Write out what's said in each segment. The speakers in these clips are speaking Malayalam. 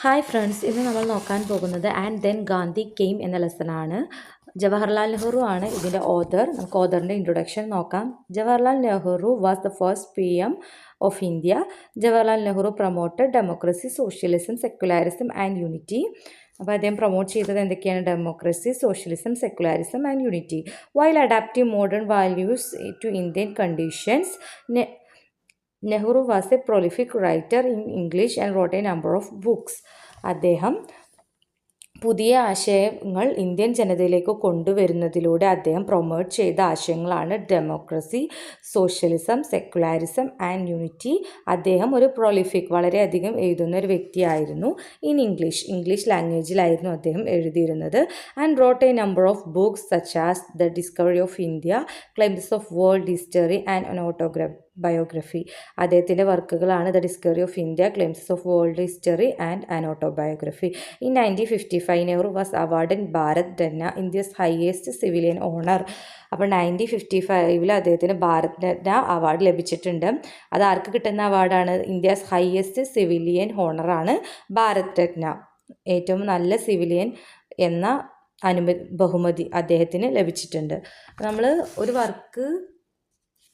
ഹായ് ഫ്രണ്ട്സ്, ഇന്ന് നമ്മൾ നോക്കാൻ പോകുന്നത് ആൻഡ് ദെൻ ഗാന്ധി കെയിം എന്ന ലെസണാണ്. ജവഹർലാൽ നെഹ്റു ആണ് ഇതിൻ്റെ ഓഥർ. നമുക്ക് ഓഥറിൻ്റെ ഇൻട്രൊഡക്ഷൻ നോക്കാം. Jawaharlal Nehru was the first PM of India. Jawaharlal Nehru promoted democracy, socialism, secularism and unity. അപ്പോൾ അദ്ദേഹം പ്രൊമോട്ട് ചെയ്തത് എന്തൊക്കെയാണ്? Democracy, socialism, secularism and unity. While adapting modern values to Indian conditions, Nehru was a prolific writer in English and wrote a number of books. അദ്ദേഹം പുതിയ ആശയങ്ങൾ ഇന്ത്യൻ ജനതയിലേക്ക് കൊണ്ടുവരുന്നതിലൂടെ അദ്ദേഹം പ്രൊമോട്ട് ചെയ്ത ആശയങ്ങളാണ് democracy, socialism, secularism and unity. അദ്ദേഹം ഒരു പ്രൊലിഫിക്, വളരെയധികം എഴുതുന്ന ഒരു വ്യക്തിയായിരുന്നു. ഇൻ ഇംഗ്ലീഷ് ലാംഗ്വേജിലായിരുന്നു അദ്ദേഹം എഴുതിയിരുന്നത്. And wrote a number of books such as the Discovery of India, glimpses of world history and an biography. അദ്ദേഹത്തിൻ്റെ വർക്കുകളാണ് the Discovery of India, glimpses of world history and an autobiography. In 1955 Nehru was awarded Bharat Ratna, India's highest civilian honour. അപ്പോൾ 1955 അദ്ദേഹത്തിന് ഭാരത് രത്ന അവാർഡ് ലഭിച്ചിട്ടുണ്ട്. അത് ആർക്ക് കിട്ടുന്ന അവാർഡാണ്? ഇന്ത്യസ് ഹയസ്റ്റ് സിവിലിയൻ ഓണറാണ് ഭാരത് രത്ന. ഏറ്റവും നല്ല സിവിലിയൻ എന്ന ബഹുമതി അദ്ദേഹത്തിന് ലഭിച്ചിട്ടുണ്ട്. നമ്മൾ ഒരു വർക്ക്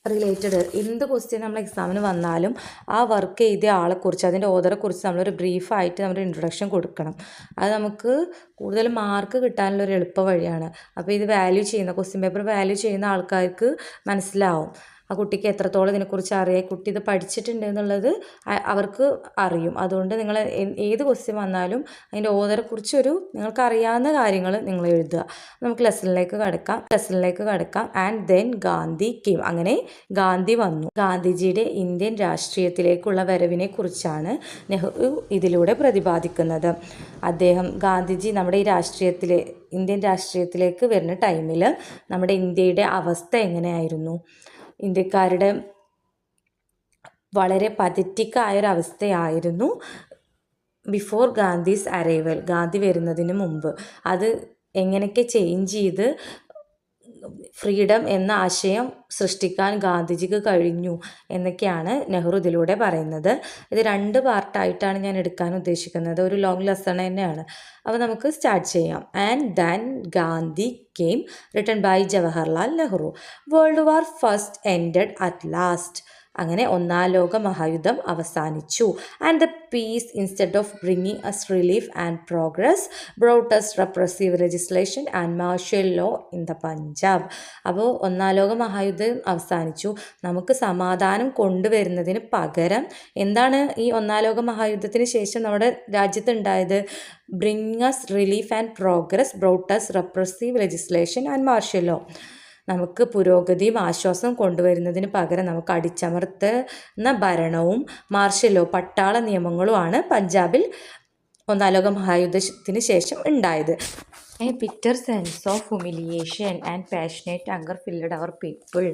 റിലേറ്റഡ് എന്ത് ക്വസ്റ്റ്യൻ നമ്മൾ എക്സാമിന് വന്നാലും ആ വർക്ക് എഴുതിയ ആളെക്കുറിച്ച്, അതിൻ്റെ ഓഥറെക്കുറിച്ച് നമ്മളൊരു ബ്രീഫായിട്ട് നമ്മുടെ ഇൻട്രൊഡക്ഷൻ കൊടുക്കണം. അത് നമുക്ക് കൂടുതൽ മാർക്ക് കിട്ടാനുള്ളൊരു എളുപ്പ വഴിയാണ്. അപ്പോൾ ഇത് വാല്യൂ ചെയ്യുന്ന, ക്വസ്റ്റ്യൻ പേപ്പർ വാല്യൂ ചെയ്യുന്ന ആൾക്കാർക്ക് മനസ്സിലാവും ആ കുട്ടിക്ക് എത്രത്തോളം ഇതിനെക്കുറിച്ച് അറിയാം, കുട്ടി ഇത് പഠിച്ചിട്ടുണ്ട് എന്നുള്ളത് അവർക്ക് അറിയും. അതുകൊണ്ട് നിങ്ങൾ ഏത് ക്വസ്റ്റ്യൻ വന്നാലും അതിൻ്റെ ഓഥറെക്കുറിച്ചൊരു നിങ്ങൾക്ക് അറിയാവുന്ന കാര്യങ്ങൾ നിങ്ങൾ എഴുതുക. നമുക്ക് ലെസണിലേക്ക് കടക്കാം. And then Gandhi came. അങ്ങനെ ഗാന്ധി വന്നു. ഗാന്ധിജിയുടെ ഇന്ത്യൻ രാഷ്ട്രീയത്തിലേക്കുള്ള വരവിനെ കുറിച്ചാണ് നെഹ്റു ഇതിലൂടെ പ്രതിപാദിക്കുന്നത്. ഗാന്ധിജി നമ്മുടെ ഇന്ത്യൻ രാഷ്ട്രീയത്തിലേക്ക് വരുന്ന ടൈമിൽ നമ്മുടെ ഇന്ത്യയുടെ അവസ്ഥ എങ്ങനെയായിരുന്നു? ഇന്ത്യക്കാരുടെ വളരെ പതറ്റിക്കായൊരവസ്ഥയായിരുന്നു ബിഫോർ ഗാന്ധീസ് അറൈവൽ, ഗാന്ധി വരുന്നതിന് മുമ്പ്. അത് എങ്ങനെയൊക്കെ ചേഞ്ച് ചെയ്ത് ഫ്രീഡം എന്ന ആശയം സൃഷ്ടിക്കാൻ ഗാന്ധിജിക്ക് കഴിഞ്ഞു എന്നൊക്കെയാണ് നെഹ്റു ഇതിലൂടെ പറയുന്നത്. ഇത് 2 പാർട്ടായിട്ടാണ് ഞാൻ എടുക്കാൻ ഉദ്ദേശിക്കുന്നത്. ഒരു ലോങ് ലെസൺ തന്നെയാണ്. അപ്പോൾ നമുക്ക് സ്റ്റാർട്ട് ചെയ്യാം. And then Gandhi came, written by Jawaharlal Nehru. World war first ended at last. അങ്ങനെ ഒന്നാം ലോക മഹായുദ്ധം അവസാനിച്ചു. And the peace instead of bringing us relief and progress brought us repressive legislation and martial law in the Punjab. അപ്പോൾ ഒന്നാം ലോക മഹായുദ്ധം അവസാനിച്ചു. നമുക്ക് സമാധാനം കൊണ്ടുവരുന്നതിന് പകരം എന്താണ് ഈ ഒന്നാം ലോക മഹായുദ്ധത്തിന് ശേഷം നമ്മുടെ രാജ്യത്തുണ്ടായത്? Bring us relief and progress brought us repressive legislation and martial law. നമുക്ക് പുരോഗതിയും ആശ്വാസവും കൊണ്ടുവരുന്നതിന് പകരം നമുക്ക് അടിച്ചമർത്തുന്ന ഭരണവും മാർഷ്യൽ ലോ, പട്ടാള നിയമങ്ങളുമാണ് പഞ്ചാബിൽ ഒന്നാം ലോക മഹായുദ്ധത്തിന് ശേഷം ഉണ്ടായത്. A bitter sense of humiliation and passionate anger filled our people.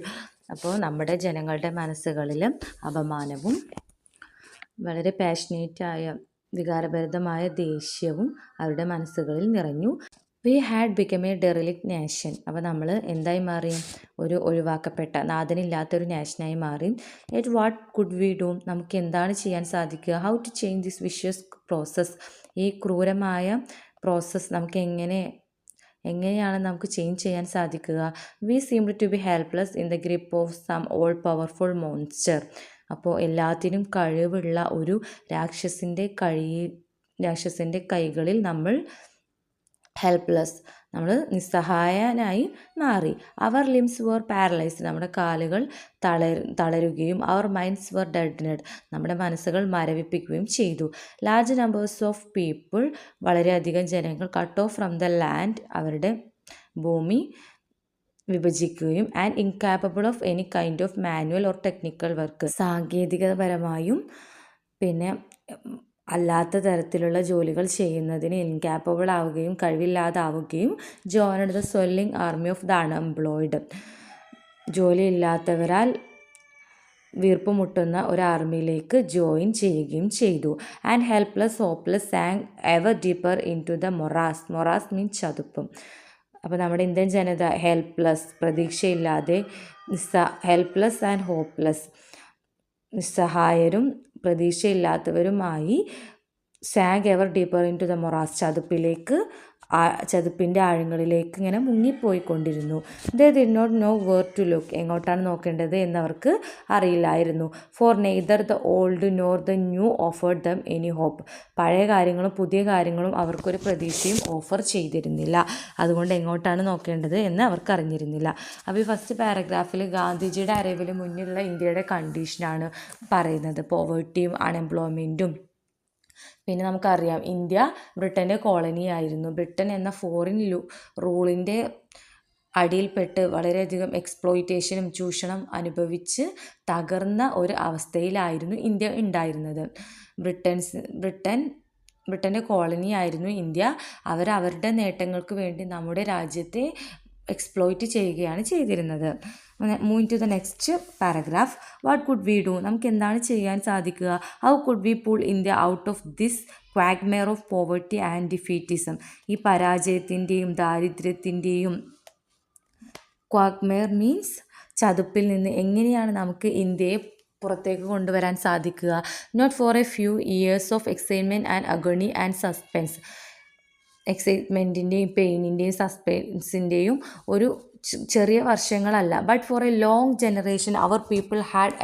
അപ്പോൾ നമ്മുടെ ജനങ്ങളുടെ മനസ്സുകളിൽ അപമാനവും വളരെ പാഷനേറ്റായ വികാരഭരിതമായ ദേഷ്യവും അവരുടെ മനസ്സുകളിൽ നിറഞ്ഞു. We had become a derelict nation. അപ്പോൾ നമ്മൾ എന്തായി മാറി? ഒരു ഒഴിവാക്കപ്പെട്ട, നാഥനില്ലാത്തൊരു നാഷനായി മാറി. At what could we do? നമുക്ക് എന്താണ് ചെയ്യാൻ സാധിക്കുക? How to change this vicious process. ഈ ക്രൂരമായ പ്രോസസ്സ് നമുക്ക് എങ്ങനെയാണ് നമുക്ക് ചേഞ്ച് ചെയ്യാൻ സാധിക്കുക? We seemed to be helpless in the grip of some all powerful monster. അപ്പോൾ എല്ലാത്തിനും കഴിവുള്ള ഒരു രാക്ഷസിൻ്റെ കൈകളിൽ നമ്മൾ ഹെൽപ്ലെസ്, നമ്മൾ നിസ്സഹായനായി മാറി. അവർ ലിംസ് വർ പാരലൈസ്ഡ്. നമ്മുടെ കാലുകൾ തളരുകയും അവർ മൈൻഡ്സ് വർ ഡെഡ്നഡ്. നമ്മുടെ മനസ്സുകൾ മരവിപ്പിക്കുകയും ചെയ്തു. ലാർജ് നമ്പേഴ്സ് ഓഫ് പീപ്പിൾ, വളരെയധികം ജനങ്ങൾ, cut off from the land, അവരുടെ ഭൂമി വിഭജിക്കുകയും and incapable of any kind of manual or technical work, സാങ്കേതികപരമായും പിന്നെ അല്ലാത്ത തരത്തിലുള്ള ജോലികൾ ചെയ്യുന്നതിന് ഇൻകാപ്പബിൾ ആവുകയും കഴിവില്ലാതാവുകയും joined the swelling army of the unemployed. ജോലിയില്ലാത്തവരാൽ വീർപ്പുമുട്ടുന്ന ഒരു ആർമിയിലേക്ക് ജോയിൻ ചെയ്യുകയും ചെയ്തു. And helpless hopeless sank ever deeper into the morass means ചതുപ്പും. അപ്പോൾ നമ്മുടെ ഇന്ത്യൻ ജനത ഹെൽപ്ലെസ്, പ്രതീക്ഷയില്ലാതെ, ഹെൽപ്ലെസ് ആൻഡ് ഹോപ്പ്ലെസ്, നിസ്സഹായരും പ്രതീക്ഷയില്ലാത്തവരുമായി sank ever deeper into the morass, ചതുപ്പിൻ്റെ ആഴങ്ങളിലേക്ക് ഇങ്ങനെ മുങ്ങിപ്പോയിക്കൊണ്ടിരുന്നു. They did not know where to look, എങ്ങോട്ടാണ് നോക്കേണ്ടത് എന്നവർക്ക് അറിയില്ലായിരുന്നു. For neither the old nor the new offered them any hope, പഴയ കാര്യങ്ങളും പുതിയ കാര്യങ്ങളും അവർക്കൊരു പ്രതീക്ഷയും ഓഫർ ചെയ്തിരുന്നില്ല. അതുകൊണ്ട് എങ്ങോട്ടാണ് നോക്കേണ്ടത് എന്ന് അവർക്ക് അറിഞ്ഞിരുന്നില്ല. അപ്പോൾ ഈ ഫസ്റ്റ് പാരഗ്രാഫിൽ ഗാന്ധിജിയുടെ അരവിന് മുന്നിലുള്ള ഇന്ത്യയുടെ കണ്ടീഷനാണ് പറയുന്നത്, പോവേർട്ടിയും അൺഎംപ്ലോയ്മെൻറ്റും. പിന്നെ നമുക്കറിയാം ഇന്ത്യ ബ്രിട്ടൻ്റെ കോളനി ആയിരുന്നു. ബ്രിട്ടൻ എന്ന ഫോറിൻ റൂളിൻ്റെ അടിയിൽപ്പെട്ട് വളരെയധികം എക്സ്പ്ലോയിറ്റേഷനും ചൂഷണം അനുഭവിച്ച് തകർന്ന ഒരു അവസ്ഥയിലായിരുന്നു ഇന്ത്യ ഉണ്ടായിരുന്നത്. ബ്രിട്ടൻ്റെ കോളനി ആയിരുന്നു ഇന്ത്യ. അവരുടെ നേട്ടങ്ങൾക്ക് വേണ്ടി നമ്മുടെ രാജ്യത്തെ എക്സ്പ്ലോയിറ്റ് ചെയ്യുകയാണ് ചെയ്തിരുന്നത്. Move to the next paragraph. What could we do, നമുക്ക് എന്താണ് ചെയ്യാൻ സാധിക്കുക? How could we pull India out of this quagmire of poverty and defeatism, ഈ പരാജയത്തിൻ്റെയും ദാരിദ്ര്യത്തിൻ്റെയും, ക്വാഗ്മെയർ മീൻസ് ചതുപ്പിൽ നിന്ന് എങ്ങനെയാണ് നമുക്ക് ഇന്ത്യയെ പുറത്തേക്ക് കൊണ്ടുവരാൻ സാധിക്കുക? Not for a few years of excitement and agony and suspense, എക്സൈറ്റ്മെൻറ്റിൻ്റെയും പെയിനിൻ്റെയും സസ്പെൻസിൻ്റെയും ഒരു ചെറിയ വർഷങ്ങളല്ല. But for a long generation our people had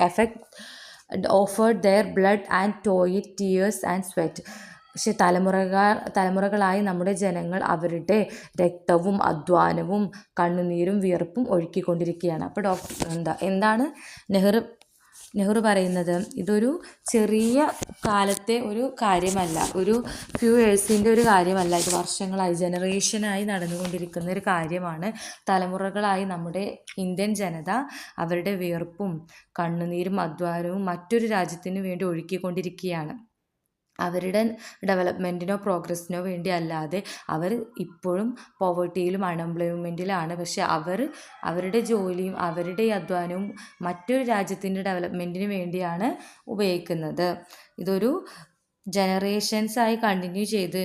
offered their blood and toil, tears and sweat. പക്ഷെ തലമുറകളായി നമ്മുടെ ജനങ്ങൾ അവരുടെ രക്തവും അധ്വാനവും കണ്ണുനീരും വിയർപ്പും ഒഴുക്കിക്കൊണ്ടിരിക്കുകയാണ്. അപ്പോൾ എന്താണ് നെഹ്റു പറയുന്നത്? ഇതൊരു ചെറിയ കാലത്തെ ഒരു കാര്യമല്ല, ഒരു ഫ്യൂ ഇയേഴ്സിൻ്റെ ഒരു കാര്യമല്ല, ഇത് വർഷങ്ങളായി ജനറേഷനായി നടന്നുകൊണ്ടിരിക്കുന്ന ഒരു കാര്യമാണ്. തലമുറകളായി നമ്മുടെ ഇന്ത്യൻ ജനത അവരുടെ വിയർപ്പും കണ്ണുനീരും അധ്വാനവും മറ്റൊരു രാജ്യത്തിന് വേണ്ടി ഒഴുക്കിക്കൊണ്ടിരിക്കുകയാണ്. അവരുടെ ഡെവലപ്മെൻറ്റിനോ പ്രോഗ്രസ്സിനോ വേണ്ടി അല്ലാതെ അവർ ഇപ്പോഴും പോവർട്ടിയിലും അൺഎംപ്ലോയ്മെൻറ്റിലാണ്. പക്ഷെ അവരുടെ ജോലിയും അവരുടെ അധ്വാനവും മറ്റൊരു രാജ്യത്തിൻ്റെ ഡെവലപ്മെൻറ്റിന് വേണ്ടിയാണ് ഉപയോഗിക്കുന്നത്. ഇതൊരു ജനറേഷൻസായി കണ്ടിന്യൂ ചെയ്ത്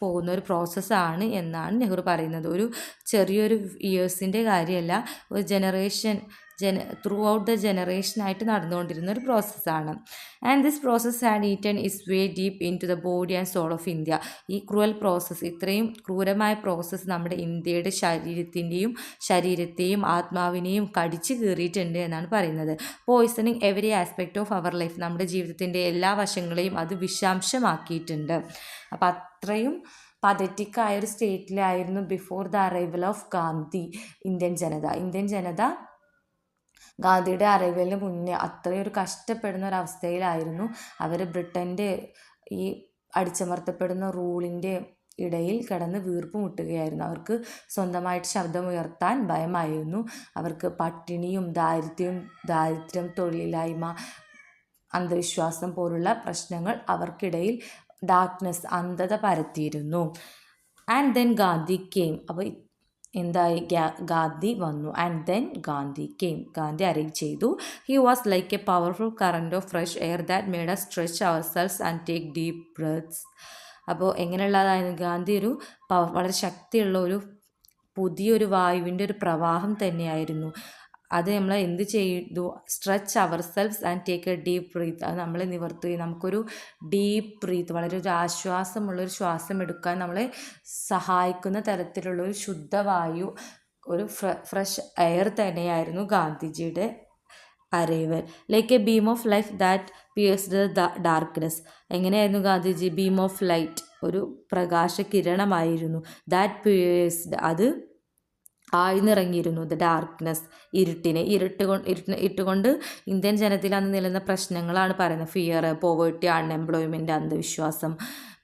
പോകുന്ന ഒരു പ്രോസസ്സാണ് എന്നാണ് നെഹ്റു പറയുന്നത്. ഒരു ചെറിയൊരു ഇയേഴ്സിൻ്റെ കാര്യമല്ല, ഒരു ത്രൂ ഔട്ട് ദ ജനറേഷനായിട്ട് നടന്നുകൊണ്ടിരുന്ന ഒരു പ്രോസസ്സാണ്. And this process had eaten its way deep into the body and soul of India. ഈ ക്രൂവൽ പ്രോസസ്സ്, ഇത്രയും ക്രൂരമായ പ്രോസസ്സ് നമ്മുടെ ഇന്ത്യയുടെ ശരീരത്തെയും ആത്മാവിനെയും കടിച്ചു കീറിയിട്ടുണ്ട് എന്നാണ് പറയുന്നത്. Poisoning every aspect of our life, നമ്മുടെ ജീവിതത്തിൻ്റെ എല്ലാ വശങ്ങളെയും അത് വിഷാംശമാക്കിയിട്ടുണ്ട്. അപ്പം അത്രയും പതറ്റിക്കായ ഒരു സ്റ്റേറ്റിലായിരുന്നു before the arrival of Gandhi Indian ജനത ഗാന്ധിയുടെ അറൈവലിന് മുന്നേ അത്രയൊരു കഷ്ടപ്പെടുന്ന ഒരവസ്ഥയിലായിരുന്നു അവർ. ബ്രിട്ടൻ്റെ ഈ അടിച്ചമർത്തപ്പെടുന്ന റൂളിൻ്റെ ഇടയിൽ കിടന്ന് വീർപ്പ് മുട്ടുകയായിരുന്നു. അവർക്ക് സ്വന്തമായിട്ട് ശബ്ദമുയർത്താൻ ഭയമായിരുന്നു. അവർക്ക് പട്ടിണിയും ദാരിദ്ര്യം, തൊഴിലില്ലായ്മ, അന്ധവിശ്വാസം പോലുള്ള പ്രശ്നങ്ങൾ അവർക്കിടയിൽ ഡാർക്ക്നെസ്, അന്ധത പരത്തിയിരുന്നു. And then Gandhi came. അപ്പോൾ എന്തായി? ഗാന്ധി വന്നു. And then Gandhi came, Gandhi arrive ചെയ്തു. He was like a powerful current of fresh air that made us stretch ourselves and take deep breaths. അപ്പോൾ എങ്ങനെയുള്ളതായിരുന്നു ഗാന്ധി? വളരെ ശക്തിയുള്ള ഒരു പുതിയൊരു വായുവിൻ്റെ ഒരു പ്രവാഹം തന്നെയായിരുന്നു. അത് നമ്മൾ എന്ത് ചെയ്തു? Stretch ourselves and take a deep breath. അത് നമ്മളെ നിവർത്തുകയും നമുക്കൊരു ഡീപ്പ് ബ്രീത്ത്, വളരെ ഒരു ആശ്വാസമുള്ളൊരു ശ്വാസം എടുക്കാൻ നമ്മളെ സഹായിക്കുന്ന തരത്തിലുള്ളൊരു ശുദ്ധവായു, ഒരു ഫ്രഷ് എയർ തന്നെയായിരുന്നു ഗാന്ധിജിയുടെ arrival. Like A beam of life that pierced the darkness. എങ്ങനെയായിരുന്നു ഗാന്ധിജി? ബീം ഓഫ് ലൈറ്റ്, ഒരു പ്രകാശ കിരണമായിരുന്നു. ദാറ്റ് പിയേഴ്സ്ഡ്, അത് ആഴ്ന്നിറങ്ങിയിരുന്നു ദ ഡാർക്ക്നെസ്, ഇരുട്ടുകൊണ്ട് ഇന്ത്യൻ ജനതയിൽ അന്ന് നിലനിന്ന പ്രശ്നങ്ങളാണ് പറയുന്നത്. ഫിയർ, പോവേർട്ടി, അൺഎംപ്ലോയ്മെൻറ്റ്, അന്ധവിശ്വാസം,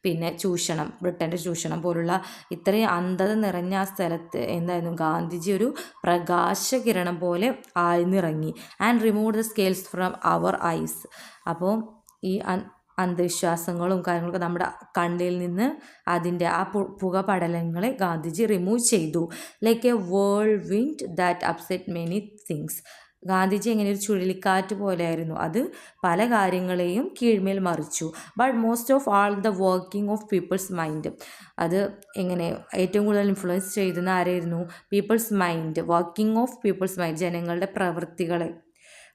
പിന്നെ ചൂഷണം, ബ്രിട്ടൻ്റെ ചൂഷണം പോലുള്ള ഇത്രയും അന്ധത നിറഞ്ഞ ആ സ്ഥലത്ത് എന്തായിരുന്നു? ഗാന്ധിജി ഒരു പ്രകാശകിരണം പോലെ ആഴ്ന്നിറങ്ങി. And remove the scales from our eyes. അപ്പോൾ ഈ അന്ധവിശ്വാസങ്ങളും കാര്യങ്ങളൊക്കെ നമ്മുടെ കണ്ണിൽ നിന്ന് അതിൻ്റെ ആ പുകപടലങ്ങളെ ഗാന്ധിജി റിമൂവ് ചെയ്തു. Like a whirlwind that upset many things. Gandhiji എങ്ങനെ ഒരു ചുഴലിക്കാറ്റ് പോലെയായിരുന്നു, അത് പല കാര്യങ്ങളെയും കീഴ്മേൽ മറിച്ചു. But most of all the working of people's mind. അത് എങ്ങനെ ഏറ്റവും കൂടുതൽ ഇൻഫ്ലുവൻസ് ചെയ്യുന്ന ആരായിരുന്നു? People's mind, working of people's mind, ജനങ്ങളുടെ പ്രവൃത്തികളെ,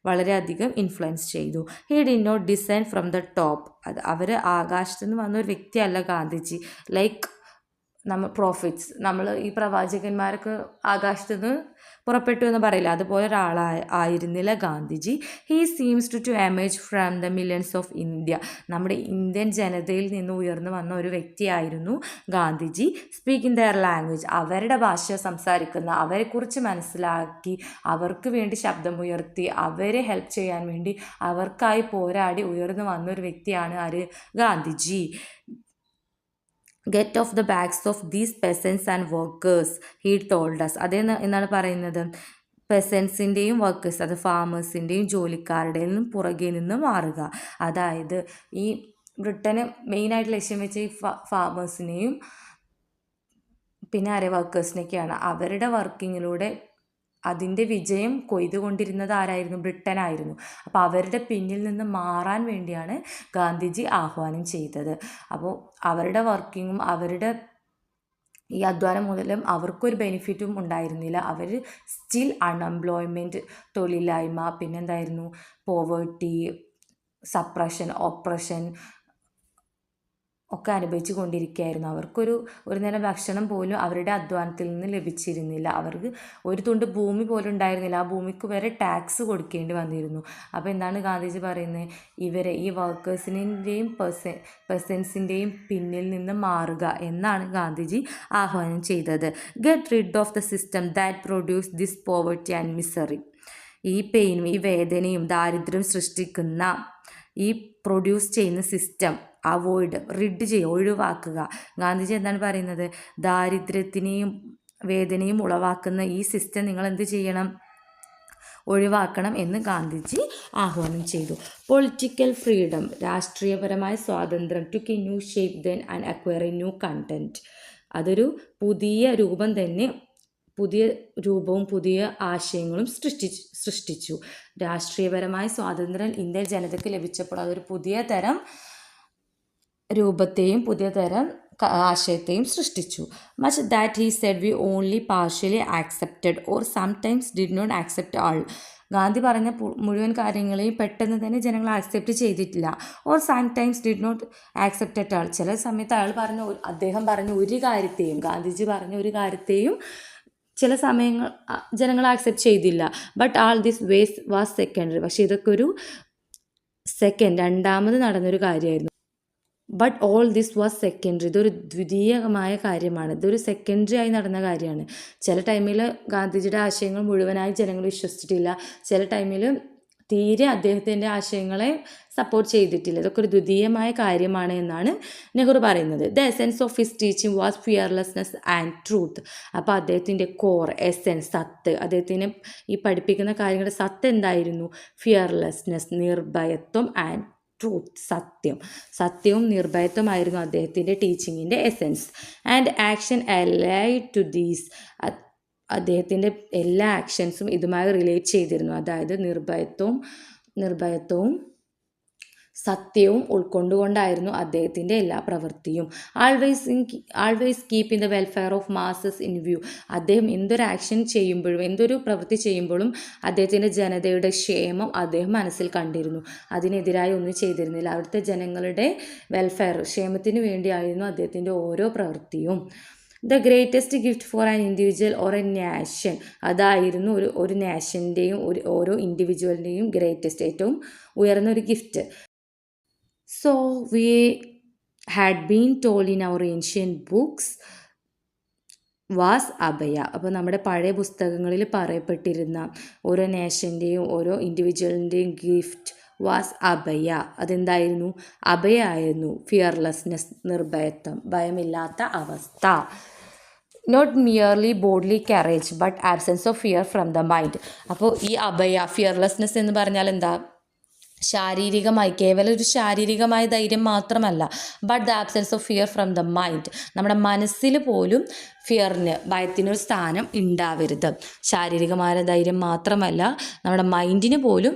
വളരെയധികം ഇൻഫ്ലുവൻസ് ചെയ്തു. He did not descend from the top. അവർ ആകാശത്ത് നിന്ന് വന്ന ഒരു വ്യക്തിയല്ല ഗാന്ധിജി. ലൈക്ക് പ്രോഫിറ്റ്സ്, നമ്മൾ ഈ പ്രവാചകന്മാർക്ക് ആകാശത്ത് നിന്ന് പുറപ്പെട്ടു എന്ന് പറയില്ല, അതുപോലെ ആയിരുന്നില്ല Gandhiji. He seems to emerge from the millions of India. നമ്മുടെ ഇന്ത്യൻ ജനതയിൽ നിന്ന് ഉയർന്നു വന്ന ഒരു വ്യക്തിയായിരുന്നു ഗാന്ധിജി. സ്പീക്കിംഗ് ദെയർ ലാംഗ്വേജ്, അവരുടെ ഭാഷ സംസാരിക്കുന്ന, അവരെക്കുറിച്ച് മനസ്സിലാക്കി അവർക്ക് വേണ്ടി ശബ്ദമുയർത്തി അവരെ ഹെൽപ്പ് ചെയ്യാൻ വേണ്ടി അവർക്കായി പോരാടി ഉയർന്നു വന്ന ഒരു വ്യക്തിയാണ് ആര്? Gandhiji. Get off the backs of these peasants and workers he told us. എന്നാണ് പറയുന്നത്, പെസൻസിൻ്റെയും വർക്കേഴ്സ്, അത് ഫാമേഴ്സിൻ്റെയും ജോലിക്കാരുടെയും നിന്നും പുറകെ നിന്ന് മാറുക. അതായത് ഈ ബ്രിട്ടന് മെയിനായിട്ട് ലക്ഷ്യം വെച്ച ഈ ഫാമേഴ്സിനെയും പിന്നെ വർക്കേഴ്സിനെയൊക്കെയാണ്. അവരുടെ വർക്കിങ്ങിലൂടെ അതിൻ്റെ വിജയം കൊയ്തുകൊണ്ടിരുന്നത് ആരായിരുന്നു? ബ്രിട്ടനായിരുന്നു. അപ്പോൾ അവരുടെ പിന്നിൽ നിന്ന് മാറാൻ വേണ്ടിയാണ് ഗാന്ധിജി ആഹ്വാനം ചെയ്തത്. അപ്പോൾ അവരുടെ വർക്കിങ്ങും അവരുടെ ഈ അധ്വാനം മൂലം അവർക്കൊരു ബെനിഫിറ്റും ഉണ്ടായിരുന്നില്ല. അവർ സ്റ്റിൽ അൺഎംപ്ലോയ്മെൻറ്റ്, തൊഴിലില്ലായ്മ, പിന്നെന്തായിരുന്നു, പോവേർട്ടി, സപ്രഷൻ, ഓപ്രഷൻ ഒക്കെ അനുഭവിച്ചു കൊണ്ടിരിക്കുകയായിരുന്നു. ഒരു നേരം ഭക്ഷണം പോലും അവരുടെ അധ്വാനത്തിൽ നിന്ന് ലഭിച്ചിരുന്നില്ല. അവർക്ക് ഒരു തുണ്ട് ഭൂമി പോലും ഉണ്ടായിരുന്നില്ല. ആ ഭൂമിക്ക് വരെ ടാക്സ് കൊടുക്കേണ്ടി വന്നിരുന്നു. അപ്പോൾ എന്താണ് ഗാന്ധിജി പറയുന്നത്? ഈ വർക്കേഴ്സിൻ്റെയും പെർസൻസിൻ്റെയും പിന്നിൽ നിന്ന് മാറുക എന്നാണ് ഗാന്ധിജി ആഹ്വാനം ചെയ്തത്. Get rid of the system that produce this poverty and misery. ഈ പെയിനും ഈ വേദനയും ദാരിദ്ര്യം സൃഷ്ടിക്കുന്ന ഈ പ്രൊഡ്യൂസ് ചെയ്യുന്ന സിസ്റ്റം അവോയ്ഡ്, റിഡ് ചെയ്യുക, ഒഴിവാക്കുക. ഗാന്ധിജി എന്താണ് പറയുന്നത്? ദാരിദ്ര്യത്തിനെയും വേദനയും ഉളവാക്കുന്ന ഈ സിസ്റ്റം നിങ്ങൾ എന്ത് ചെയ്യണം? ഒഴിവാക്കണം എന്ന് ഗാന്ധിജി ആഹ്വാനം ചെയ്തു. പൊളിറ്റിക്കൽ ഫ്രീഡം, രാഷ്ട്രീയപരമായ സ്വാതന്ത്ര്യം, to a new shape then and acquire a new content. അതൊരു പുതിയ രൂപം തന്നെ, പുതിയ രൂപവും പുതിയ ആശയങ്ങളും സൃഷ്ടിച്ചു. രാഷ്ട്രീയപരമായ സ്വാതന്ത്ര്യം ഇന്ത്യൻ ജനതയ്ക്ക് ലഭിച്ചപ്പോൾ അതൊരു പുതിയ തരം രൂപത്തെയും പുതിയ തരം ആശയത്തെയും സൃഷ്ടിച്ചു. Much that he said we only partially accepted or sometimes did not accept all. Gandhi പറഞ്ഞ മുഴുവൻ കാര്യങ്ങളെയും പെട്ടെന്ന് തന്നെ ജനങ്ങൾ ആക്സെപ്റ്റ് ചെയ്തിട്ടില്ല. Or sometimes did not accept at all. ചില സമയത്ത് അദ്ദേഹം പറഞ്ഞ ഒരു കാര്യത്തെയും, ഗാന്ധിജി പറഞ്ഞ ഒരു കാര്യത്തെയും ചില സമയങ്ങൾ ജനങ്ങൾ ആക്സെപ്റ്റ് ചെയ്തില്ല. But all this ways was secondary. പക്ഷേ ഇതൊക്കെ ഒരു രണ്ടാമത് നടന്നൊരു കാര്യമായിരുന്നു. But all this was secondary. ഇതൊരു ദ്വിതീയമായ കാര്യമാണ്, ഇതൊരു സെക്കൻഡറി ആയി നടന്ന കാര്യമാണ്. ചില ടൈമിൽ ഗാന്ധിജിയുടെ ആശയങ്ങൾ മുഴുവനായി ജനങ്ങൾ വിശ്വസിച്ചിട്ടില്ല, ചില ടൈമിൽ തീരെ അദ്ദേഹത്തിൻ്റെ ആശയങ്ങളെ സപ്പോർട്ട് ചെയ്തിട്ടില്ല. ഇതൊക്കെ ഒരു ദ്വിതീയമായ കാര്യമാണ് എന്നാണ് നെഹ്റു പറയുന്നത്. The essence of his teaching was fearlessness and truth. അപ്പോൾ അദ്ദേഹത്തിൻ്റെ കോർ, എസെൻസ്, സത്ത്, അദ്ദേഹത്തിന് ഈ പഠിപ്പിക്കുന്ന കാര്യങ്ങളുടെ സത്ത് എന്തായിരുന്നു? ഫിയർലെസ്നെസ്, നിർഭയത്വം, ആൻഡ് ട്രൂത്ത്, സത്യവും നിർഭയത്വമായിരുന്നു അദ്ദേഹത്തിൻ്റെ ടീച്ചിങ്ങിൻ്റെ essence. And action allied to these. അദ്ദേഹത്തിൻ്റെ എല്ലാ ആക്ഷൻസും ഇതുമായി റിലേറ്റ് ചെയ്തിരുന്നു. അതായത് നിർഭയത്വവും സത്യവും ഉൾക്കൊണ്ടുകൊണ്ടായിരുന്നു അദ്ദേഹത്തിൻ്റെ എല്ലാ പ്രവൃത്തിയും. Always keep in the welfare of masses in view. അദ്ദേഹം എന്തൊരു ആക്ഷൻ ചെയ്യുമ്പോഴും എന്തൊരു പ്രവൃത്തി ചെയ്യുമ്പോഴും അദ്ദേഹത്തിൻ്റെ ജനതയുടെ ക്ഷേമം അദ്ദേഹം മനസ്സിൽ കണ്ടിരുന്നു. അതിനെതിരായി ഒന്നും ചെയ്തിരുന്നില്ല. അവിടുത്തെ ജനങ്ങളുടെ വെൽഫെയർ, ക്ഷേമത്തിന് വേണ്ടിയായിരുന്നു അദ്ദേഹത്തിൻ്റെ ഓരോ പ്രവൃത്തിയും. The greatest gift for an individual or A nation. അതായിരുന്നു ഒരു നാഷൻ്റെയും ഓരോ ഇൻഡിവിജ്വലിൻ്റെയും ഗ്രേറ്റസ്റ്റ്, ഏറ്റവും ഉയർന്ന ഒരു gift. So we had been told in our ancient books was abhaya. അപ്പോൾ നമ്മുടെ പഴയ പുസ്തകങ്ങളിൽ പറയപ്പെട്ടിരുന്ന ഓരോ നേഷൻ്റെയും ഓരോ ഇൻഡിവിജ്വലിൻ്റെയും ഗിഫ്റ്റ് വാസ് അഭയ. അതെന്തായിരുന്നു? അഭയായിരുന്നു. ഫിയർലെസ്നെസ്, നിർഭയത്വം, ഭയമില്ലാത്ത അവസ്ഥ. Not merely bodily courage but absence of fear from the mind. അപ്പോൾ ഈ അഭയ, ഫിയർലെസ്നെസ് എന്ന് പറഞ്ഞാൽ എന്താ? ശാരീരികമായി, കേവലം ഒരു ശാരീരികമായ ധൈര്യം മാത്രമല്ല, but the absence of fear from the mind. നമ്മുടെ മനസ്സിൽ പോലും ഭയത്തിനൊരു സ്ഥാനം ഉണ്ടാവരുത്. ശാരീരികമായ ധൈര്യം മാത്രമല്ല, നമ്മുടെ മൈൻഡിന് പോലും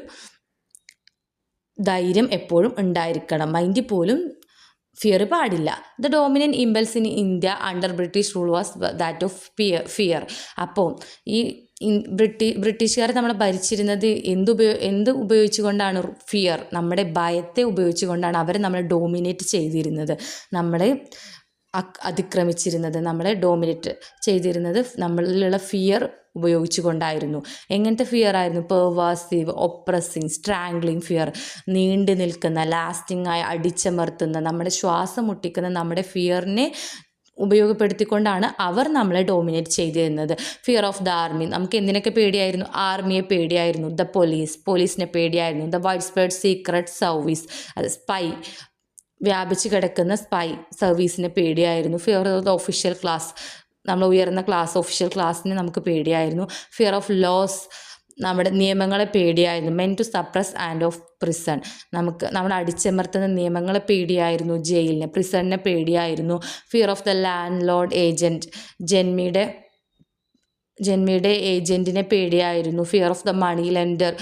ധൈര്യം എപ്പോഴും ഉണ്ടായിരിക്കണം. മൈൻഡിൽ പോലും ഫിയർ പാടില്ല. The dominant impulse in India under British rule was that of fear. അപ്പോൾ ഈ ബ്രിട്ടീഷുകാർ നമ്മളെ ഭരിച്ചിരുന്നത് എന്ത് ഉപയോഗിച്ചുകൊണ്ടാണ്? ഫിയർ, നമ്മുടെ ഭയത്തെ ഉപയോഗിച്ചുകൊണ്ടാണ് അവർ നമ്മളെ ഡോമിനേറ്റ് ചെയ്തിരുന്നത്, നമ്മളെ അതിക്രമിച്ചിരുന്നത്, നമ്മളെ ഡോമിനേറ്റ് ചെയ്തിരുന്നത് നമ്മളിലുള്ള ഫിയർ ഉപയോഗിച്ചു കൊണ്ടായിരുന്നു. എങ്ങനത്തെ ഫിയർ ആയിരുന്നു? പെർവാസീവ്, ഒപ്രസിങ്, സ്ട്രാംഗ്ലിങ് ഫിയർ, നീണ്ടു നിൽക്കുന്ന, ലാസ്റ്റിംഗ് ആയി അടിച്ചമർത്തുന്ന, നമ്മുടെ ശ്വാസം മുട്ടിക്കുന്ന നമ്മുടെ ഫിയറിനെ ഉപയോഗപ്പെടുത്തിക്കൊണ്ടാണ് അവർ നമ്മളെ ഡോമിനേറ്റ് ചെയ്തിരുന്നത്. ഫിയർ ഓഫ് ദ ആർമി, നമുക്ക് എന്തിനൊക്കെ പേടിയായിരുന്നു? ആർമിയെ പേടിയായിരുന്നു. ദ പോലീസിനെ പേടിയായിരുന്നു. The wide spread secret service, അത് സ്പൈ, വ്യാപിച്ച് കിടക്കുന്ന സ്പൈ സർവീസിനെ പേടിയായിരുന്നു. Fear of the official class, നമ്മൾ ഉയർന്ന ക്ലാസ്, ഒഫീഷ്യൽ ക്ലാസ്സിനെ നമുക്ക് പേടിയായിരുന്നു. ഫിയർ ഓഫ് ലോസ്, നമ്മുടെ നിയമങ്ങളെ പേടിയായിരുന്നു. Meant to suppress and of prison, നമ്മൾ അടിച്ചമർത്തുന്ന നിയമങ്ങളെ പേടിയായിരുന്നു. ജയിലിനെ, പ്രിസണിനെ പേടിയായിരുന്നു. Fear of the landlord agent, ജന്മിയുടെ ഏജൻറ്റിനെ പേടിയായിരുന്നു. Fear of the moneylender,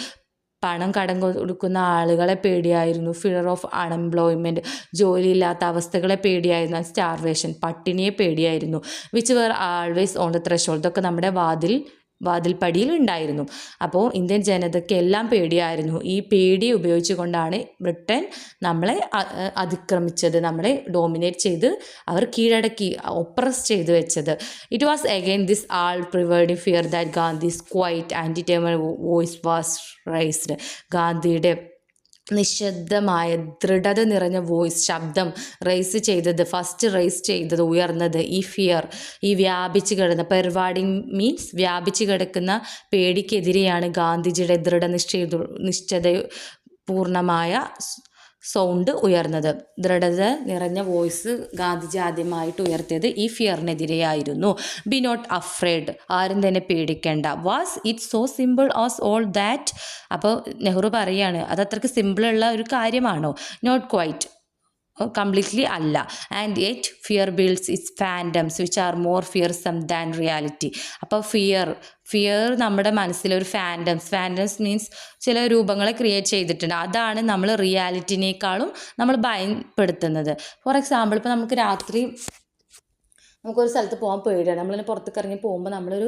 പണം കടം കൊടുക്കുന്ന ആളുകളെ പേടിയായിരുന്നു. ഫിയർ ഓഫ് അൺഎംപ്ലോയ്മെൻറ്റ്, ജോലിയില്ലാത്ത അവസ്ഥകളെ പേടിയായിരുന്നു. സ്റ്റാർവേഷൻ, പട്ടിണിയെ പേടിയായിരുന്നു. Which were always on the threshold, ഇതൊക്കെ നമ്മുടെ വാതിൽപ്പടിയിൽ ഉണ്ടായിരുന്നു. അപ്പോൾ ഇന്ത്യൻ ജനതയ്ക്ക് എല്ലാം പേടിയായിരുന്നു. ഈ പേടി ഉപയോഗിച്ചുകൊണ്ടാണ് ബ്രിട്ടൻ നമ്മളെ അതിക്രമിച്ചത്, നമ്മളെ ഡോമിനേറ്റ് ചെയ്ത് അവർ കീഴടക്കി, ഒപ്രസ് ചെയ്ത് വെച്ചത്. It was again this all pervading fear that Gandhi's quiet and determined voice was raised. ഗാന്ധിയുടെ നിശബ്ദമായ ദൃഢത നിറഞ്ഞ ശബ്ദം ഫസ്റ്റ് റൈസ് ചെയ്തത്, ഉയർന്നത് ഈ ഫിയർ, ഈ വ്യാപിച്ച് കിടന്ന പെർവാഡിങ് മീൻസ് വ്യാപിച്ച് കിടക്കുന്ന പേടിക്കെതിരെയാണ് ഗാന്ധിജിയുടെ നിശ്ചയത പൂർണ്ണമായ സൗണ്ട് ഉയർന്നത്. ദൃഢത നിറഞ്ഞ വോയിസ് ഗാന്ധിജി ആദ്യമായിട്ട് ഉയർത്തിയത് ഈ ഫിയറിനെതിരെയായിരുന്നു. ബി നോട്ട് അഫ്രേഡ്, ആരും തന്നെ പേടിക്കേണ്ട. Was it so simple as all that? അപ്പോൾ നെഹ്റു പറയാണ്, അത് അത്രയ്ക്ക് സിമ്പിളുള്ള ഒരു കാര്യമാണോ? നോട്ട് ക്വൈറ്റ്, കംപ്ലീറ്റ്ലി അല്ല. And yet fear builds its phantoms which are more fearsome than reality. അപ്പോൾ ഫിയർ നമ്മുടെ മനസ്സിലൊരു ഫാൻഡംസ് മീൻസ് ചില രൂപങ്ങളെ ക്രിയേറ്റ് ചെയ്തിട്ടുണ്ട്. അതാണ് നമ്മൾ റിയാലിറ്റിനേക്കാളും നമ്മൾ ഭയപ്പെടുത്തുന്നത്. ഫോർ എക്സാമ്പിൾ, ഇപ്പോൾ നമുക്കൊരു സ്ഥലത്ത് പോകാൻ പേടിയാണ്. നമ്മളിങ്ങനെ പുറത്തേക്ക് ഇറങ്ങി പോകുമ്പോൾ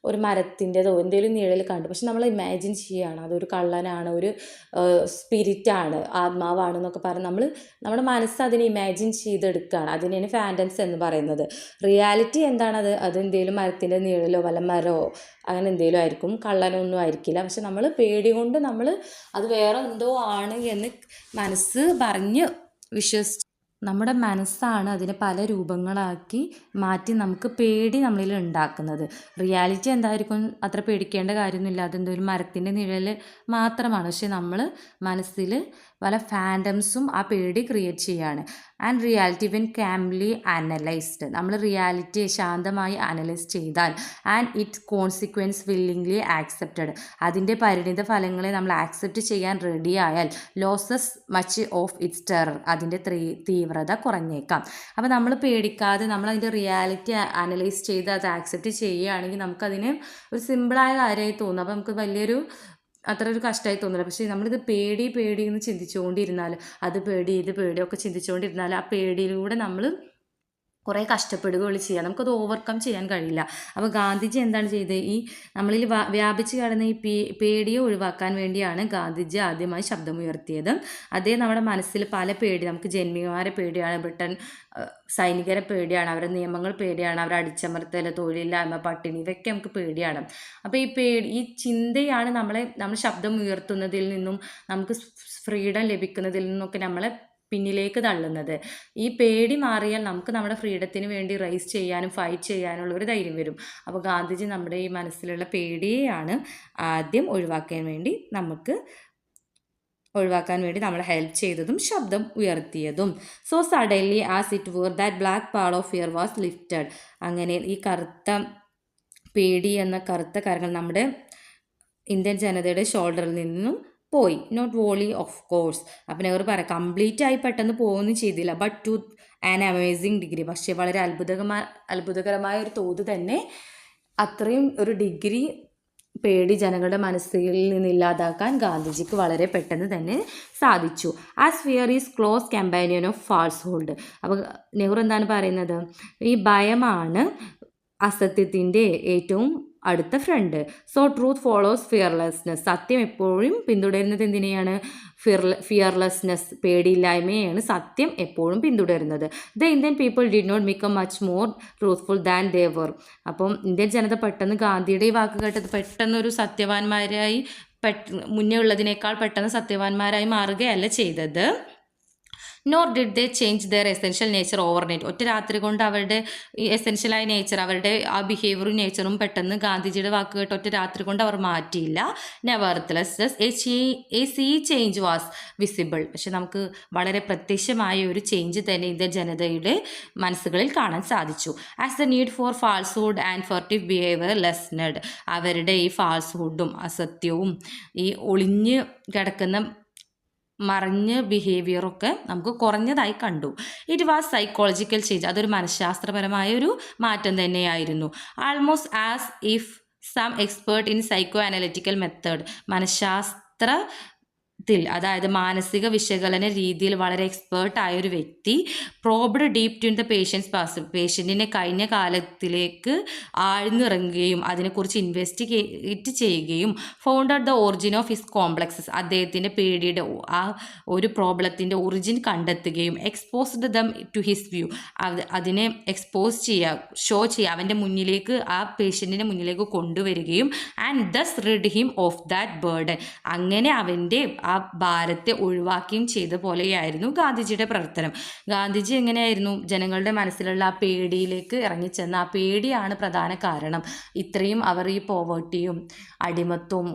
ഒരു മരത്തിൻ്റെതോ എന്തെങ്കിലും നിഴൽ കണ്ടു, പക്ഷെ നമ്മൾ ഇമാജിൻ ചെയ്യുകയാണ് അതൊരു കള്ളനാണ്, ഒരു സ്പിരിറ്റാണ്, ആത്മാവാണ് എന്നൊക്കെ പറഞ്ഞ് നമ്മുടെ മനസ്സ് അതിനെ ഇമാജിൻ ചെയ്തെടുക്കുകയാണ്. അതിനാണ് ഫാൻറ്റംസ് എന്ന് പറയുന്നത്. റിയാലിറ്റി എന്താണത്? അത് എന്തെങ്കിലും മരത്തിൻ്റെ നിഴലോ വല്ല മരമോ അങ്ങനെ എന്തെങ്കിലും ആയിരിക്കും, കള്ളനൊന്നും ആയിരിക്കില്ല. പക്ഷെ നമ്മൾ പേടി കൊണ്ട് അത് വേറെ എന്തോ ആണ് എന്ന് മനസ്സ് പറഞ്ഞ് നമ്മുടെ മനസ്സാണ് അതിനെ പല രൂപങ്ങളാക്കി മാറ്റി നമുക്ക് പേടി നമ്മളിൽ ഉണ്ടാക്കുന്നത്. റിയാലിറ്റി എന്തായിരിക്കും? അത്ര പേടിക്കേണ്ട കാര്യമൊന്നുമില്ല, അതെന്തൊരു മരത്തിൻ്റെ നിഴൽ മാത്രമാണ്. പക്ഷെ നമ്മൾ മനസ്സിൽ പല ഫാൻറ്റംസും ആ പേടി ക്രിയേറ്റ് ചെയ്യുകയാണ്. And reality when calmly analysed, നമ്മൾ റിയാലിറ്റിയെ ശാന്തമായി അനലൈസ് ചെയ്താൽ, and it consequence willingly accepted, അതിൻ്റെ പരിണിത ഫലങ്ങളെ നമ്മൾ ആക്സെപ്റ്റ് ചെയ്യാൻ റെഡിയായാൽ, loses much of its terror, അതിൻ്റെ തീവ്രത കുറഞ്ഞേക്കാം. അപ്പോൾ നമ്മൾ പേടിക്കാതെ നമ്മളതിൻ്റെ റിയാലിറ്റി അനലൈസ് ചെയ്ത് അത് ആക്സെപ്റ്റ് ചെയ്യുകയാണെങ്കിൽ നമുക്കതിന് ഒരു സിമ്പിളായ കാര്യമായി തോന്നും. അപ്പോൾ നമുക്ക് അത്ര ഒരു കഷ്ടമായി തോന്നില്ല. പക്ഷേ നമ്മളിത് പേടി എന്ന് ചിന്തിച്ചുകൊണ്ടിരുന്നാൽ, അത് പേടി ഇത് പേടിയൊക്കെ ചിന്തിച്ചുകൊണ്ടിരുന്നാൽ ആ പേടിയിലൂടെ നമ്മൾ കുറേ കഷ്ടപ്പെടുകയുള്ളൂ ചെയ്യുക, നമുക്കത് ഓവർകം ചെയ്യാൻ കഴിയില്ല. അപ്പോൾ ഗാന്ധിജി എന്താണ് ചെയ്തത്? നമ്മളിൽ വ്യാപിച്ച് കിടന്ന ഈ പേടിയെ ഒഴിവാക്കാൻ വേണ്ടിയാണ് ഗാന്ധിജി ആദ്യമായി ശബ്ദമുയർത്തിയത്. അതേ നമ്മുടെ മനസ്സിൽ പല പേടി, നമുക്ക് ജന്മിമാരെ പേടിയാണ്, ബ്രിട്ടൻ സൈനികരെ പേടിയാണ്, അവരുടെ നിയമങ്ങൾ പേടിയാണ്, അവരുടെ അടിച്ചമർത്തൽ, തൊഴിലില്ലായ്മ, പട്ടിണി, ഇതൊക്കെ നമുക്ക് പേടിയാണ്. അപ്പോൾ ഈ ചിന്തയാണ് നമ്മൾ ശബ്ദം ഉയർത്തുന്നതിൽ നിന്നും നമുക്ക് ഫ്രീഡം ലഭിക്കുന്നതിൽ നിന്നൊക്കെ നമ്മളെ പിന്നിലേക്ക് തള്ളുന്നത്. ഈ പേടി മാറിയാൽ നമുക്ക് നമ്മുടെ ഫ്രീഡത്തിന് വേണ്ടി റൈസ് ചെയ്യാനും ഫൈറ്റ് ചെയ്യാനുള്ള ഒരു ധൈര്യം വരും. അപ്പോൾ ഗാന്ധിജി നമ്മുടെ ഈ മനസ്സിലുള്ള പേടിയെയാണ് ആദ്യം ഒഴിവാക്കാൻ വേണ്ടി നമ്മളെ ഹെൽപ്പ് ചെയ്തതും ശബ്ദം ഉയർത്തിയതും. So suddenly as it were that black pall of fear was lifted, അങ്ങനെ ഈ കറുത്ത പേടി എന്ന കറുത്ത കരങ്ങൾ നമ്മുടെ ഇന്ത്യൻ ജനതയുടെ ഷോൾഡറിൽ നിന്നും പോയി. Not wholly of course. അപ്പം നെഹ്റു പറയാം, കംപ്ലീറ്റ് ആയി പെട്ടെന്ന് പോകുകയൊന്നും ചെയ്തില്ല, but to an amazing degree, പക്ഷേ വളരെ അത്ഭുതകരമായ ഒരു തോത് തന്നെ, അത്രയും ഒരു ഡിഗ്രി പേടി ജനങ്ങളുടെ മനസ്സിൽ നിന്നില്ലാതാക്കാൻ ഗാന്ധിജിക്ക് വളരെ പെട്ടെന്ന് തന്നെ സാധിച്ചു. As fear is close companion of falsehood. അപ്പോൾ നെഹ്റു എന്താണ് പറയുന്നത്? ഈ ഭയമാണ് അസത്യത്തിൻ്റെ ഏറ്റവും അടുത്ത friend. So truth follows fearlessness. സത്യം എപ്പോഴും പിന്തുടരുന്നത് എന്തിനെയാണ്? ഫിയർലെസ്നെസ്, പേടിയില്ലായ്മയാണ് സത്യം എപ്പോഴും പിന്തുടരുന്നത്. The Indian people did not become much more truthful than they were. അപ്പം ഇന്ത്യൻ ജനത പെട്ടെന്ന് ഗാന്ധിയുടെ ഈ വാക്ക് കേട്ടത് പെട്ടെന്നൊരു സത്യവാന്മാരായി മുന്നേ ഉള്ളതിനേക്കാൾ പെട്ടെന്ന് സത്യവാന്മാരായി മാറുകയല്ല ചെയ്തത്. Nor did they change there essential nature overnight. ഒറ്റ രാത്രി കൊണ്ട് അവരുടെ ഈ എസെൻഷ്യലായ നേച്ചർ, അവരുടെ ആ ബിഹേവിയറും നേച്ചറും പെട്ടെന്ന് ഗാന്ധിജിയുടെ വാക്ക് കേട്ട് ഒറ്റ രാത്രി കൊണ്ട് അവർ മാറ്റിയില്ല. Nevertheless a sea change was visible. പക്ഷെ നമുക്ക് വളരെ പ്രത്യക്ഷമായ ഒരു ചേഞ്ച് തന്നെ ഇന്ത്യൻ ജനതയുടെ മനസ്സുകളിൽ കാണാൻ സാധിച്ചു. As the need for falsehood and furtive behaviour lessened. അവരുടെ ഈ ഫാൾസ്ഹുഡും അസത്യവും ഈ ഒളിഞ്ഞ് കിടക്കുന്ന മറിഞ്ഞ ബിഹേവിയറൊക്കെ നമുക്ക് കുറഞ്ഞതായി കണ്ടു. It was psychological change. അതൊരു മനഃശാസ്ത്രപരമായ ഒരു മാറ്റം തന്നെയായിരുന്നു. Almost as if some expert in psycho analytical method. അതായത് മാനസിക വിശകലന രീതിയിൽ വളരെ എക്സ്പേർട്ടായ ഒരു വ്യക്തി probed deep to in the പേഷ്യൻറ്റിനെ കഴിഞ്ഞ കാലത്തിലേക്ക് ആഴ്ന്നിറങ്ങുകയും അതിനെക്കുറിച്ച് ഇൻവെസ്റ്റിഗേറ്റ് ചെയ്യുകയും founded the origin of his complexes. അദ്ദേഹത്തിൻ്റെ പേടിയുടെ ആ ഒരു പ്രോബ്ലത്തിൻ്റെ ഒറിജിൻ കണ്ടെത്തുകയും exposed them to his view. അതിനെ എക്സ്പോസ് ഷോ ചെയ്യുക, അവൻ്റെ മുന്നിലേക്ക്, ആ പേഷ്യൻറ്റിൻ്റെ മുന്നിലേക്ക് കൊണ്ടുവരികയും and thus rid him of that burden. അങ്ങനെ അവൻ്റെ ആ ഭാരത്തെ ഒഴിവാക്കുകയും ചെയ്ത പോലെയായിരുന്നു ഗാന്ധിജിയുടെ പ്രവർത്തനം. ഗാന്ധിജി എങ്ങനെയായിരുന്നു ജനങ്ങളുടെ മനസ്സിലുള്ള ആ പേടിയിലേക്ക് ഇറങ്ങിച്ചെന്ന ആ പേടിയാണ് പ്രധാന കാരണം. ഇത്രയും അവർ ഈ പോവേർട്ടിയും അടിമത്വവും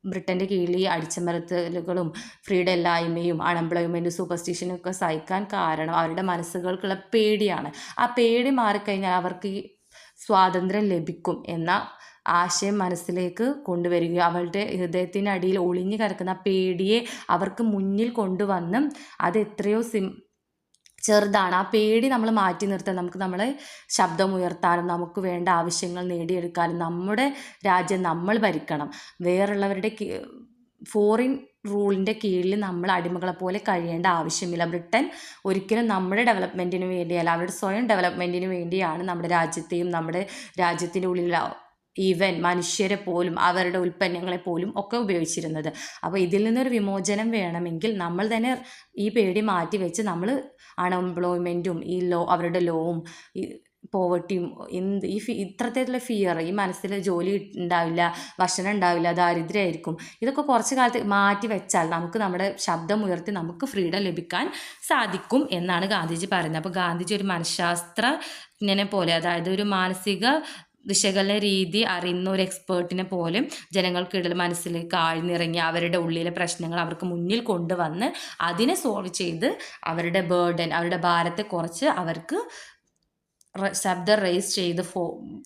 ബ്രിട്ടൻ്റെ കീഴിൽ അടിച്ചമർത്തലുകളും ഫ്രീഡം ഇല്ലായ്മയും അൺഎംപ്ലോയ്മെൻറ്റ് സൂപ്പർസ്റ്റിഷനും ഒക്കെ സഹിക്കാൻ കാരണം അവരുടെ മനസ്സുകൾക്കുള്ള പേടിയാണ്. ആ പേടി മാറിക്കഴിഞ്ഞാൽ അവർക്ക് സ്വാതന്ത്ര്യം ലഭിക്കും എന്ന ആശയം മനസ്സിലേക്ക് കൊണ്ടുവരിക, അവളുടെ ഹൃദയത്തിനടിയിൽ ഒളിഞ്ഞു കിടക്കുന്ന പേടിയെ അവർക്ക് മുന്നിൽ കൊണ്ടുവന്ന് അത് എത്രയോ ചെറുതാണ്. ആ പേടി നമ്മൾ മാറ്റി നിർത്താൻ, നമുക്ക് നമ്മളെ ശബ്ദമുയർത്താനും നമുക്ക് വേണ്ട ആവശ്യങ്ങൾ നേടിയെടുക്കാനും നമ്മുടെ രാജ്യം നമ്മൾ ഭരിക്കണം. വേറുള്ളവരുടെ ഫോറിൻ റൂളിൻ്റെ കീഴിൽ നമ്മൾ അടിമകളെ പോലെ കഴിയേണ്ട ആവശ്യമില്ല. ബ്രിട്ടൻ ഒരിക്കലും നമ്മുടെ ഡെവലപ്മെൻറ്റിന് വേണ്ടിയല്ല, അവരുടെ സ്വയം ഡെവലപ്മെൻറ്റിന് വേണ്ടിയാണ് നമ്മുടെ രാജ്യത്തെയും നമ്മുടെ രാജ്യത്തിൻ്റെ ഉള്ളിലുള്ള ഈവൻ മനുഷ്യരെ പോലും അവരുടെ ഉൽപ്പന്നങ്ങളെ പോലും ഒക്കെ ഉപയോഗിച്ചിരുന്നത്. അപ്പോൾ ഇതിൽ നിന്നൊരു വിമോചനം വേണമെങ്കിൽ നമ്മൾ തന്നെ ഈ പേടി മാറ്റി വെച്ച് നമ്മൾ അൺഎംപ്ലോയ്മെൻറ്റും ഈ അവരുടെ ലോവും ഈ പോവർട്ടിയും ഇത്രത്തേക്കുള്ള ഫിയർ, ഈ മനസ്സിൽ ജോലി ഉണ്ടാവില്ല, ഭക്ഷണം ഉണ്ടാവില്ല, ദാരിദ്ര്യമായിരിക്കും, ഇതൊക്കെ കുറച്ച് കാലത്ത് മാറ്റി വെച്ചാൽ നമുക്ക് നമ്മുടെ ശബ്ദം ഉയർത്തി നമുക്ക് ഫ്രീഡം ലഭിക്കാൻ സാധിക്കും എന്നാണ് ഗാന്ധിജി പറയുന്നത്. അപ്പോൾ ഗാന്ധിജി ഒരു മനഃശാസ്ത്രജ്ഞനെ പോലെ, അതായത് ഒരു മാനസിക വിശകലന രീതി അറിയുന്ന ഒരു എക്സ്പേർട്ടിനെ പോലെ ജനങ്ങൾക്കിടയിൽ മനസ്സിലേക്ക് ആഴ്ന്നിറങ്ങി അവരുടെ ഉള്ളിലെ പ്രശ്നങ്ങൾ അവർക്ക് മുന്നിൽ കൊണ്ടുവന്ന് അതിനെ സോൾവ് ചെയ്ത് അവരുടെ ബേർഡൻ, അവരുടെ ഭാരത്തെ കുറച്ച് അവർക്ക് ശബ്ദം റേസ് ചെയ്ത്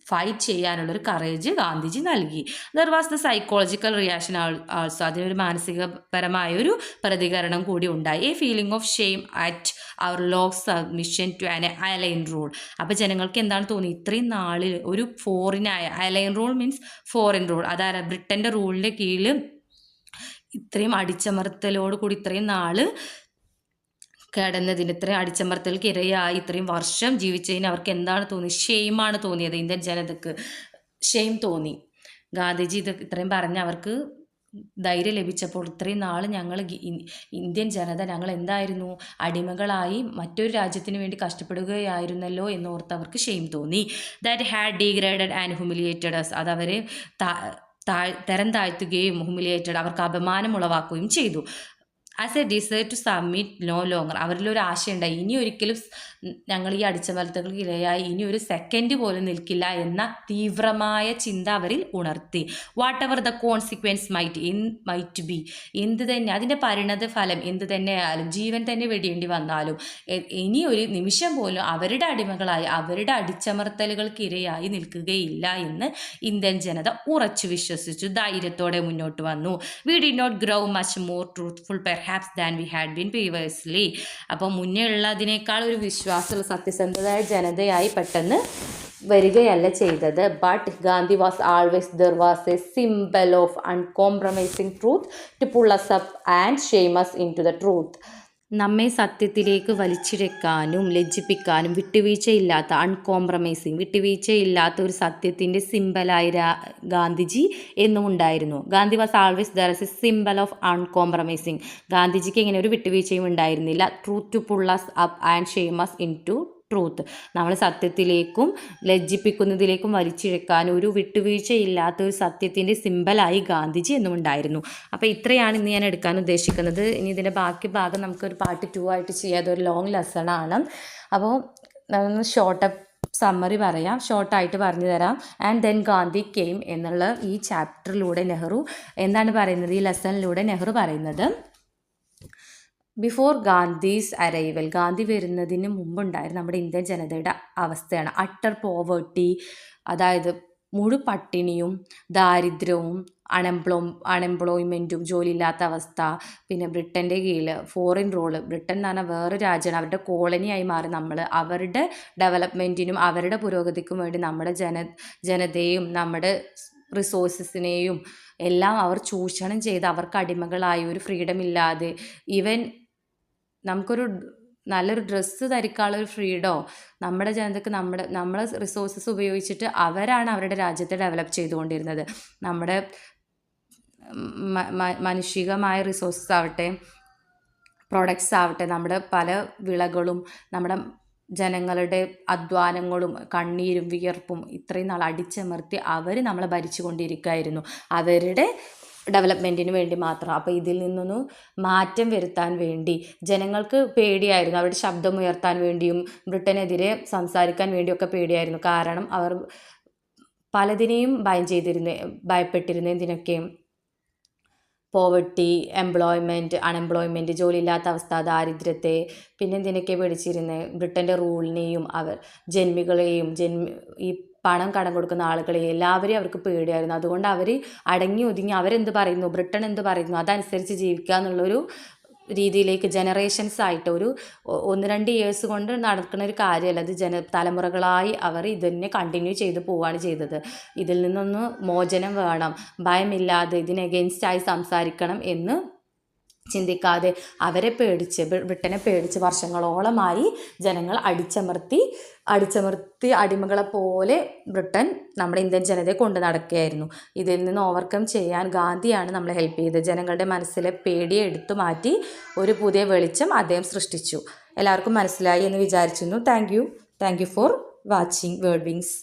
ഫൈറ്റ് ചെയ്യാനുള്ളൊരു കറേജ് ഗാന്ധിജി നൽകി. There was the psychological reaction also. അതിനൊരു മാനസികപരമായൊരു പ്രതികരണം കൂടി ഉണ്ടായി. A feeling of shame at our long submission to an alien rule. അപ്പോൾ ജനങ്ങൾക്ക് എന്താണ് തോന്നി, ഇത്രയും നാളിൽ ഒരു ഫോറിനായ alien rule means foreign rule, അതായത് ബ്രിട്ടൻ്റെ റൂളിൻ്റെ കീഴിൽ ഇത്രയും അടിച്ചമർത്തലോട് കൂടി ഇത്രയും നാൾ കിടന്നതിന്, ഇത്രയും അടിച്ചമർത്തൽക്ക് ഇരയായി ഇത്രയും വർഷം ജീവിച്ചതിന് അവർക്ക് എന്താണ് തോന്നിയത്? ഷെയിമാണ് തോന്നിയത്. ഇന്ത്യൻ ജനതക്ക് ഷെയിം തോന്നി. ഗാന്ധിജി ഇത് ഇത്രയും പറഞ്ഞ് അവർക്ക് ധൈര്യം ലഭിച്ചപ്പോൾ ഇത്രയും നാൾ ഞങ്ങൾ ഇന്ത്യൻ ജനത ഞങ്ങൾ എന്തായിരുന്നു, അടിമകളായി മറ്റൊരു രാജ്യത്തിന് വേണ്ടി കഷ്ടപ്പെടുകയായിരുന്നല്ലോ എന്നോർത്ത് അവർക്ക് ഷെയിം തോന്നി. That had degraded and humiliated us. അതവരെ തരം താഴ്ത്തുകയും ഹ്യൂമിലിയേറ്റഡ് അവർക്ക് അപമാനം ഉളവാക്കുകയും ചെയ്തു. As a desire to submit no longer. അവരിലൊരു ആശയുണ്ടായി, ഇനി ഒരിക്കലും ഞങ്ങൾ ഈ അടിച്ചമർത്തലുകൾക്ക് ഇരയായി ഇനി ഒരു സെക്കൻഡ് പോലും നിൽക്കില്ല എന്ന തീവ്രമായ ചിന്ത അവരിൽ ഉണർത്തി. What ever the consequence might be, എന്ത് തന്നെ അതിൻ്റെ പരിണത ഫലം എന്ത് തന്നെയായാലും, ജീവൻ തന്നെ വെടിയേണ്ടി വന്നാലും ഇനി ഒരു നിമിഷം പോലും അവരുടെ അടിമകളായി അവരുടെ അടിച്ചമർത്തലുകൾക്ക് ഇരയായി നിൽക്കുകയില്ല എന്ന് ഇന്ത്യൻ ജനത ഉറച്ചു വിശ്വസിച്ചു, ധൈര്യത്തോടെ മുന്നോട്ട് വന്നു. We did not grow much more truthful perhaps than we had been previously. അപ്പോൾ മുന്നേ ഉള്ളതിനേക്കാൾ ഒരു വിശ്വാസമുള്ള സത്യസന്ധമായ ജനതയായി പെട്ടെന്ന് വരികയല്ല ചെയ്തത്. But Gandhi was always there was a symbol of uncompromising truth to pull us up and shame us into the truth. നമ്മെ സത്യത്തിലേക്ക് വലിച്ചിഴക്കാനും ലജ്ജിപ്പിക്കാനും വിട്ടുവീഴ്ചയില്ലാത്ത വിട്ടുവീഴ്ചയില്ലാത്ത ഒരു സത്യത്തിൻ്റെ സിമ്പലായി ഗാന്ധിജി എന്നും ഉണ്ടായിരുന്നു. Gandhi was always there as a symbol of uncompromising. ഗാന്ധിജിക്ക് ഇങ്ങനെ ഒരു വിട്ടുവീഴ്ചയും ഉണ്ടായിരുന്നില്ല. Truth to pull us up and shame us into truth. നമ്മൾ സത്യത്തിലേക്കും ലജ്ജിപ്പിക്കുന്നതിലേക്കും വലിച്ചിഴക്കാൻ ഒരു വിട്ടുവീഴ്ചയില്ലാത്ത ഒരു സത്യത്തിൻ്റെ സിമ്പലായി ഗാന്ധിജി എന്നും ഉണ്ടായിരുന്നു. അപ്പോൾ ഇത്രയാണ് ഇന്ന് ഞാൻ എടുക്കാൻ ഉദ്ദേശിക്കുന്നത്. ഇനി ഇതിൻ്റെ ബാക്കി ഭാഗം നമുക്കൊരു പാർട്ട് 2 ആയിട്ട് ചെയ്യാം. അതൊരു ലോങ് ലെസണാണ്. അപ്പോൾ നമ്മൾ സമ്മറി പറയാം, ഷോർട്ടായിട്ട് പറഞ്ഞു തരാം. ആൻഡ് ദെൻ ഗാന്ധി കെയിം എന്നുള്ള ഈ ചാപ്റ്ററിലൂടെ നെഹ്റു എന്താണ് പറയുന്നത്, ഈ ലെസണിലൂടെ നെഹ്റു പറയുന്നത്, ബിഫോർ ഗാന്ധീസ് അറൈവൽ, ഗാന്ധി വരുന്നതിന് മുമ്പുണ്ടായിരുന്ന നമ്മുടെ ഇന്ത്യൻ ജനതയുടെ അവസ്ഥയാണ്. അട്ടർ പോവേർട്ടി, അതായത് പട്ടിണിയും ദാരിദ്ര്യവും അൺഎംപ്ലോയ്മെൻറ്റും, ജോലിയില്ലാത്ത അവസ്ഥ, പിന്നെ ബ്രിട്ടൻ്റെ കീഴിൽ ഫോറിൻ റൂള്. ബ്രിട്ടൻ എന്ന് പറഞ്ഞാൽ വേറെ രാജ്യമാണ്, അവരുടെ കോളനിയായി മാറി നമ്മൾ. അവരുടെ ഡെവലപ്മെൻറ്റിനും അവരുടെ പുരോഗതിക്കും വേണ്ടി നമ്മുടെ ജനതയും നമ്മുടെ റിസോഴ്സസിനെയും എല്ലാം അവർ ചൂഷണം ചെയ്ത് അവർക്ക് അടിമകളായി, ഒരു ഫ്രീഡം ഇല്ലാതെ, ഈവൻ നമുക്കൊരു നല്ലൊരു ഡ്രസ്സ് ധരിക്കാനുള്ള ഒരു ഫ്രീഡോ, നമ്മുടെ ജനതയ്ക്ക് നമ്മളെ റിസോഴ്സസ് ഉപയോഗിച്ചിട്ട് അവരാണ് അവരുടെ രാജ്യത്തെ ഡെവലപ്പ് ചെയ്തുകൊണ്ടിരുന്നത്. നമ്മുടെ മാനുഷികമായ റിസോഴ്സസ് ആവട്ടെ, പ്രൊഡക്ട്സ് ആവട്ടെ, നമ്മുടെ പല വിളകളും നമ്മുടെ ജനങ്ങളുടെ അധ്വാനങ്ങളും കണ്ണീരും വിയർപ്പും ഇത്രയും നാൾ അടിച്ചമർത്തി അവർ നമ്മളെ ഭരിച്ചു കൊണ്ടിരിക്കുകയായിരുന്നു, അവരുടെ ഡെവലപ്മെൻറ്റിന് വേണ്ടി മാത്രം. അപ്പോൾ ഇതിൽ നിന്നൊന്ന് മാറ്റം വരുത്താൻ വേണ്ടി ജനങ്ങൾക്ക് പേടിയായിരുന്നു, അവരുടെ ശബ്ദം ഉയർത്താൻ വേണ്ടിയും ബ്രിട്ടനെതിരെ സംസാരിക്കാൻ വേണ്ടിയൊക്കെ പേടിയായിരുന്നു. കാരണം അവർ പലതിനെയും ഭയപ്പെട്ടിരുന്നു. എന്തിനൊക്കെ? പോവർട്ടി, അൺഎംപ്ലോയ്മെൻറ്റ്, ജോലിയില്ലാത്ത അവസ്ഥ, ദാരിദ്ര്യത്തെ, പിന്നെ എന്തിനൊക്കെ പേടിച്ചിരുന്നത്? ബ്രിട്ടൻ്റെ റൂളിനെയും ജന്മികളെയും ഈ പണം കടം കൊടുക്കുന്ന ആളുകളെയും എല്ലാവരെയും അവർക്ക് പേടിയായിരുന്നു. അതുകൊണ്ട് അവർ അടങ്ങി ഒതുങ്ങി അവരെന്ത് പറയുന്നു, ബ്രിട്ടൻ എന്ത് പറയുന്നു അതനുസരിച്ച് ജീവിക്കുക എന്നുള്ളൊരു രീതിയിലേക്ക് ജനറേഷൻസ് ആയിട്ട് ഒരു 1-2 ഇയേഴ്സ് കൊണ്ട് നടക്കുന്ന ഒരു കാര്യമല്ല, അത് തലമുറകളായി അവർ ഇതിനെ കണ്ടിന്യൂ ചെയ്ത് പോവുകയാണ് ചെയ്തത്. ഇതിൽ നിന്നൊന്ന് മോചനം വേണം, ഭയമില്ലാതെ ഇതിന് എഗെയിൻസ്റ്റായി സംസാരിക്കണം എന്ന് ചിന്തിക്കാതെ ബ്രിട്ടനെ പേടിച്ച് വർഷങ്ങളോളമായി ജനങ്ങൾ അടിച്ചമർത്തി അടിമകളെപ്പോലെ ബ്രിട്ടൻ നമ്മുടെ ഇന്ത്യൻ ജനതയെ കൊണ്ട് നടക്കുകയായിരുന്നു. ഇതിൽ നിന്ന് ഓവർകം ചെയ്യാൻ ഗാന്ധിയാണ് നമ്മളെ ഹെൽപ്പ് ചെയ്തത്. ജനങ്ങളുടെ മനസ്സിലെ പേടിയെ എടുത്തു മാറ്റി ഒരു പുതിയ വെളിച്ചം അദ്ദേഹം സൃഷ്ടിച്ചു. എല്ലാവർക്കും മനസ്സിലായി എന്ന് വിചാരിക്കുന്നു. Thank you for watching word wings.